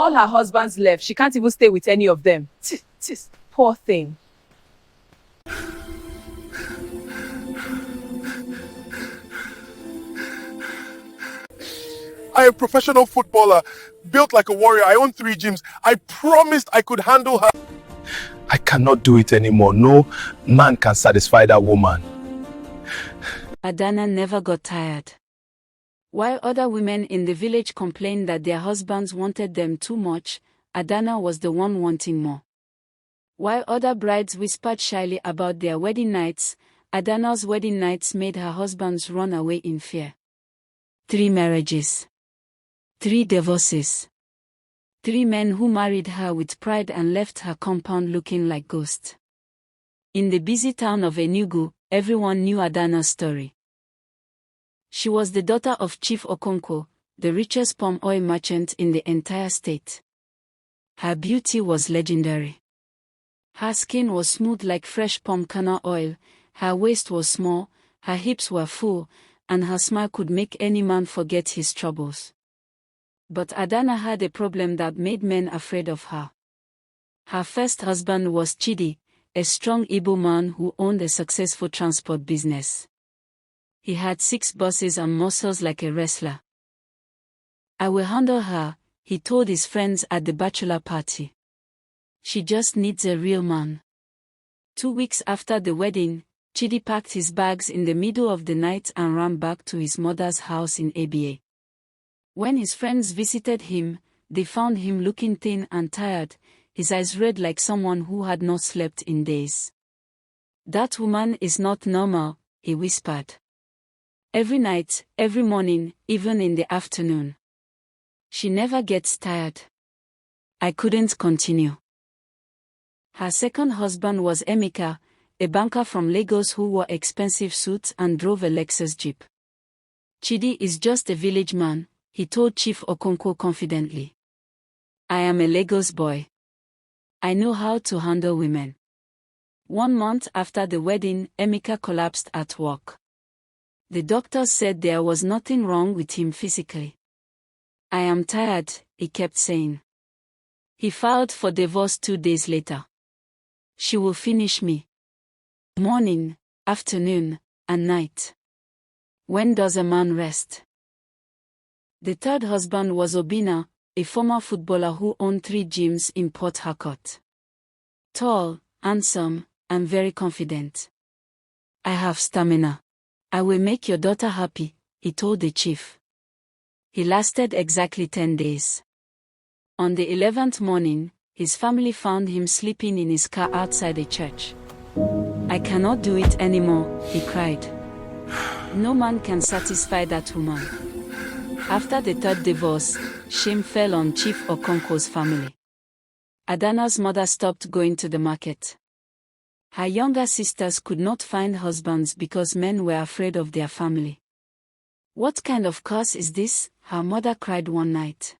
All her husbands left. She can't even stay with any of them. Poor thing. I am a professional footballer, built like a warrior. I own 3 gyms. I promised I could handle her. I cannot do it anymore. No man can satisfy that woman. Adanna never got tired. While other women in the village complained that their husbands wanted them too much, Adanna was the one wanting more. While other brides whispered shyly about their wedding nights, Adanna's wedding nights made her husbands run away in fear. 3 marriages. 3 divorces. 3 men who married her with pride and left her compound looking like ghosts. In the busy town of Enugu, everyone knew Adanna's story. She was the daughter of Chief Okonkwo, the richest palm oil merchant in the entire state. Her beauty was legendary. Her skin was smooth like fresh palm kernel oil, her waist was small, her hips were full, and her smile could make any man forget his troubles. But Adanna had a problem that made men afraid of her. Her first husband was Chidi, a strong Igbo man who owned a successful transport business. He had 6 buses and muscles like a wrestler. "I will handle her," he told his friends at the bachelor party. "She just needs a real man." 2 weeks after the wedding, Chidi packed his bags in the middle of the night and ran back to his mother's house in Abia. When his friends visited him, they found him looking thin and tired, his eyes red like someone who had not slept in days. "That woman is not normal," he whispered. "Every night, every morning, even in the afternoon. She never gets tired." I couldn't continue. Her second husband was Emeka, a banker from Lagos who wore expensive suits and drove a Lexus Jeep. "Chidi is just a village man," he told Chief Okonkwo confidently. "I am a Lagos boy. I know how to handle women." 1 month after the wedding, Emeka collapsed at work. The doctors said there was nothing wrong with him physically. "I am tired," he kept saying. He filed for divorce 2 days later. "She will finish me. Morning, afternoon, and night. When does a man rest?" The third husband was Obinna, a former footballer who owned 3 gyms in Port Harcourt. Tall, handsome, and very confident. "I have stamina. I will make your daughter happy," he told the chief. He lasted exactly 10 days. On the 11th morning, his family found him sleeping in his car outside a church. "I cannot do it anymore," he cried. "No man can satisfy that woman." After the 3rd divorce, shame fell on Chief Okonkwo's family. Adanna's mother stopped going to the market. Her younger sisters could not find husbands because men were afraid of their family. "What kind of curse is this?" her mother cried one night.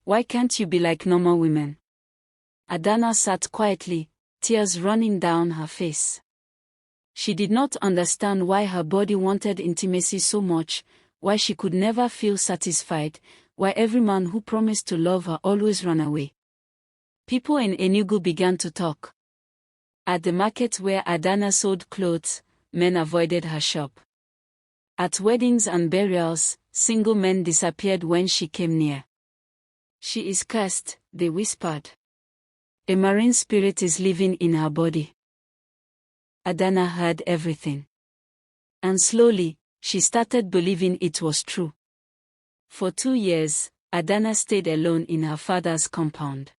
"Why can't you be like normal women?" Adanna sat quietly, tears running down her face. She did not understand why her body wanted intimacy so much, why she could never feel satisfied, why every man who promised to love her always ran away. People in Enugu began to talk. At the market where Adanna sold clothes, men avoided her shop. At weddings and burials, single men disappeared when she came near. "She is cursed," they whispered. "A marine spirit is living in her body." Adanna heard everything. And slowly, she started believing it was true. For 2 years, Adanna stayed alone in her father's compound.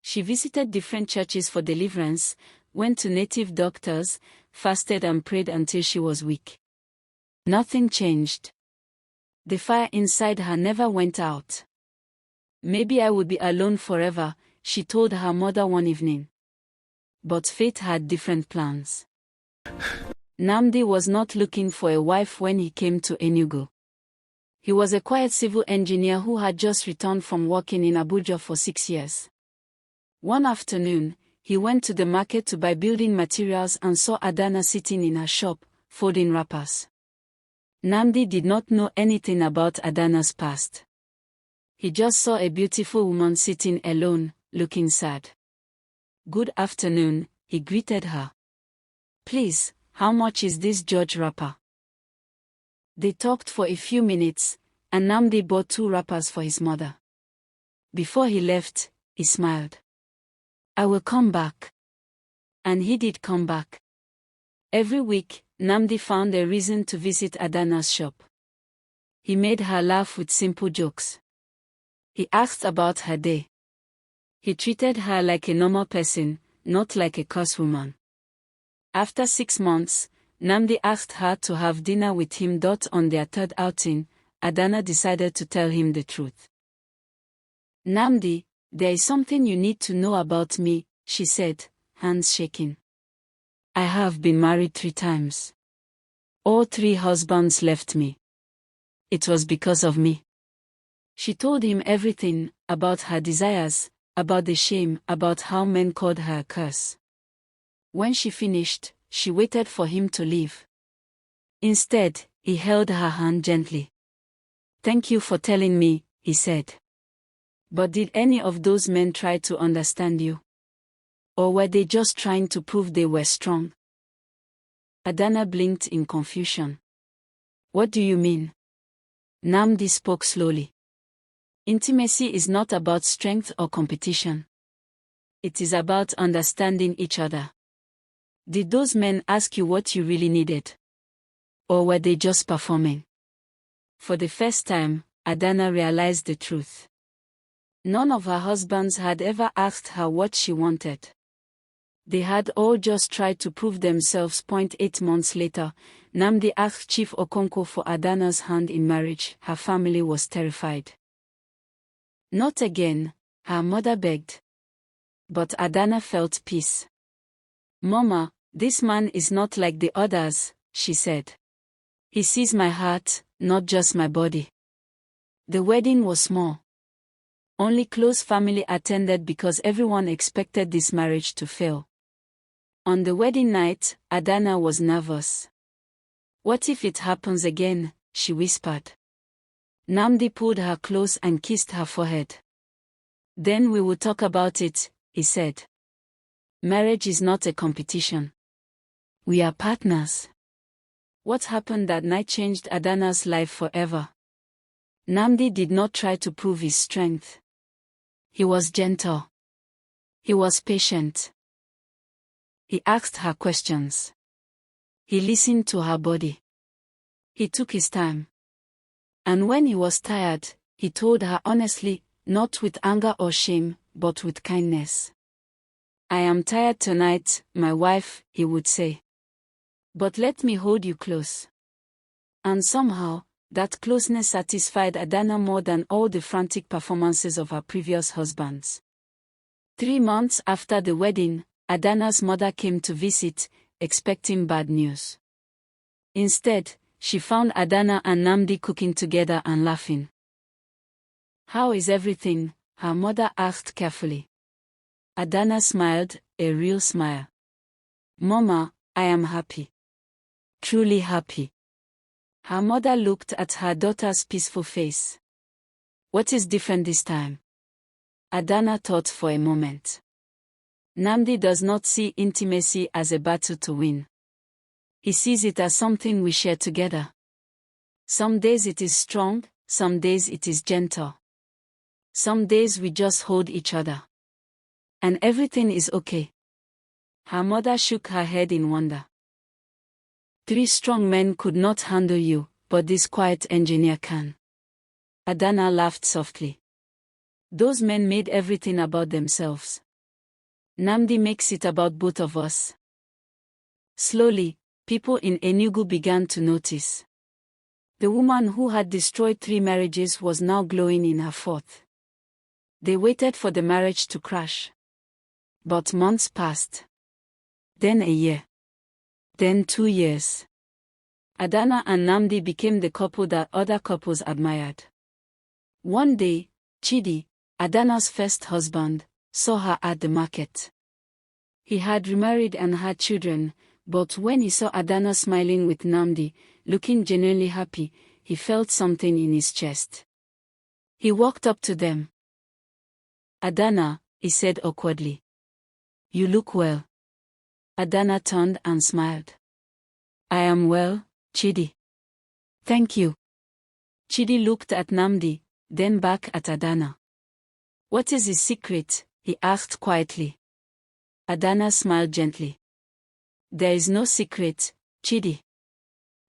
She visited different churches for deliverance, went to native doctors, fasted and prayed until she was weak. Nothing changed. The fire inside her never went out. "Maybe I would be alone forever," she told her mother one evening. But fate had different plans. Nnamdi was not looking for a wife when he came to Enugu. He was a quiet civil engineer who had just returned from working in Abuja for 6 years. One afternoon, he went to the market to buy building materials and saw Adanna sitting in her shop, folding wrappers. Nnamdi did not know anything about Adanna's past. He just saw a beautiful woman sitting alone, looking sad. "Good afternoon," he greeted her. "Please, how much is this George wrapper?" They talked for a few minutes, and Nnamdi bought 2 wrappers for his mother. Before he left, he smiled. "I will come back." And he did come back. Every week, Nnamdi found a reason to visit Adanna's shop. He made her laugh with simple jokes. He asked about her day. He treated her like a normal person, not like a curse woman. After 6 months, Nnamdi asked her to have dinner with him. On their 3rd outing, Adanna decided to tell him the truth. "Nnamdi, there is something you need to know about me," she said, hands shaking. "I have been married 3 times. All 3 husbands left me. It was because of me." She told him everything, about her desires, about the shame, about how men called her a curse. When she finished, she waited for him to leave. Instead, he held her hand gently. "Thank you for telling me," he said. "But did any of those men try to understand you? Or were they just trying to prove they were strong?" Adanna blinked in confusion. "What do you mean?" Nnamdi spoke slowly. "Intimacy is not about strength or competition. It is about understanding each other. Did those men ask you what you really needed? Or were they just performing?" For the first time, Adanna realized the truth. None of her husbands had ever asked her what she wanted. They had all just tried to prove themselves. 8 months later, Nnamdi asked Chief Okonkwo for Adanna's hand in marriage. Her family was terrified. "Not again," her mother begged. But Adanna felt peace. "Mama, this man is not like the others," she said. "He sees my heart, not just my body." The wedding was small. Only close family attended because everyone expected this marriage to fail. On the wedding night, Adanna was nervous. "What if it happens again?" she whispered. Nnamdi pulled her close and kissed her forehead. "Then we will talk about it," he said. "Marriage is not a competition. We are partners." What happened that night changed Adanna's life forever. Nnamdi did not try to prove his strength. He was gentle. He was patient. He asked her questions. He listened to her body. He took his time. And when he was tired, he told her honestly, not with anger or shame, but with kindness. "I am tired tonight, my wife," he would say. "But let me hold you close." And somehow, that closeness satisfied Adanna more than all the frantic performances of her previous husbands. 3 months after the wedding, Adanna's mother came to visit, expecting bad news. Instead, she found Adanna and Nnamdi cooking together and laughing. "How is everything?" her mother asked carefully. Adanna smiled, a real smile. "Mama, I am happy. Truly happy." Her mother looked at her daughter's peaceful face. "What is different this time?" Adanna thought for a moment. Nnamdi does not see intimacy as a battle to win. He sees it as something we share together. Some days it is strong, some days it is gentle. Some days we just hold each other. And everything is okay. Her mother shook her head in wonder. 3 strong men could not handle you, but this quiet engineer can. Adanna laughed softly. Those men made everything about themselves. Nnamdi makes it about both of us. Slowly, people in Enugu began to notice. The woman who had destroyed 3 marriages was now glowing in her 4th. They waited for the marriage to crash. But months passed. Then a year. Then 2 years. Adanna and Nnamdi became the couple that other couples admired. One day, Chidi, Adanna's first husband, saw her at the market. He had remarried and had children, but when he saw Adanna smiling with Nnamdi, looking genuinely happy, he felt something in his chest. He walked up to them. Adanna, he said awkwardly. You look well. Adanna turned and smiled. I am well, Chidi. Thank you. Chidi looked at Nnamdi, then back at Adanna. What is his secret? He asked quietly. Adanna smiled gently. There is no secret, Chidi.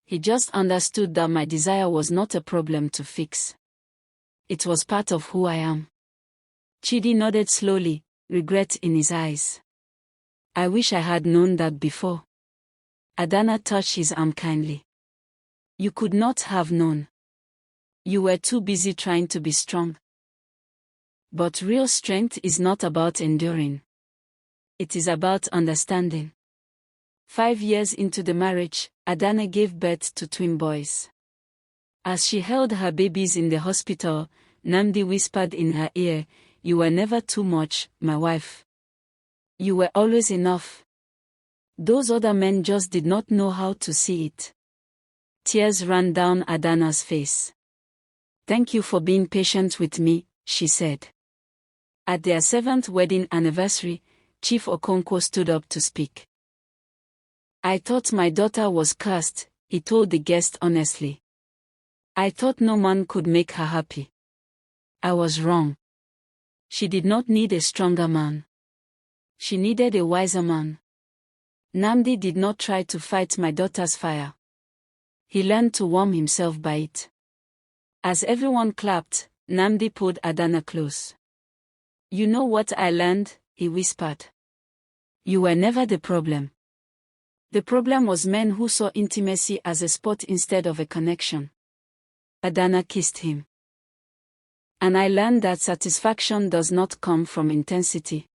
He just understood that my desire was not a problem to fix. It was part of who I am. Chidi nodded slowly, regret in his eyes. I wish I had known that before. Adanna touched his arm kindly. You could not have known. You were too busy trying to be strong. But real strength is not about enduring. It is about understanding. 5 years into the marriage, Adanna gave birth to twin boys. As she held her babies in the hospital, Nnamdi whispered in her ear, You were never too much, my wife. You were always enough. Those other men just did not know how to see it. Tears ran down Adanna's face. Thank you for being patient with me, she said. At their 7th wedding anniversary, Chief Okonkwo stood up to speak. I thought my daughter was cursed, he told the guest honestly. I thought no man could make her happy. I was wrong. She did not need a stronger man. She needed a wiser man. Nnamdi did not try to fight my daughter's fire. He learned to warm himself by it. As everyone clapped, Nnamdi pulled Adanna close. You know what I learned, he whispered. You were never the problem. The problem was men who saw intimacy as a sport instead of a connection. Adanna kissed him. And I learned that satisfaction does not come from intensity.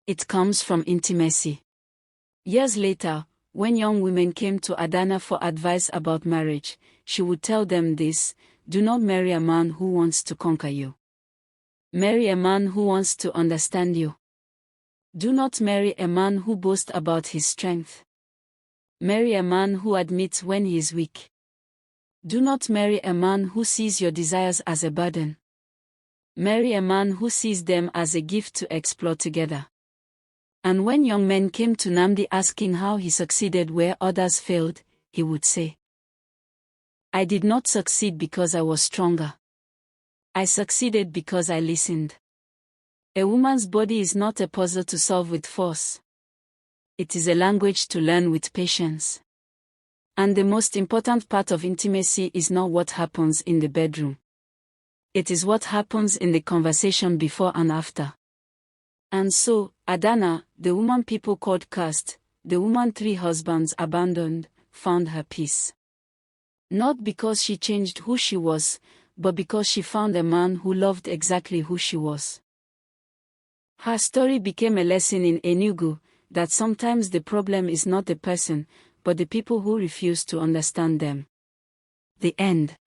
It comes from intimacy. Years later, when young women came to Adanna for advice about marriage, she would tell them this: do not marry a man who wants to conquer you. Marry a man who wants to understand you. Do not marry a man who boasts about his strength. Marry a man who admits when he is weak. Do not marry a man who sees your desires as a burden. Marry a man who sees them as a gift to explore together. And when young men came to Nnamdi asking how he succeeded where others failed, he would say, I did not succeed because I was stronger. I succeeded because I listened. A woman's body is not a puzzle to solve with force. It is a language to learn with patience. And the most important part of intimacy is not what happens in the bedroom. It is what happens in the conversation before and after. And so, Adanna, the woman people called cursed, the woman 3 husbands abandoned, found her peace. Not because she changed who she was, but because she found a man who loved exactly who she was. Her story became a lesson in Enugu, that sometimes the problem is not the person, but the people who refuse to understand them. The end.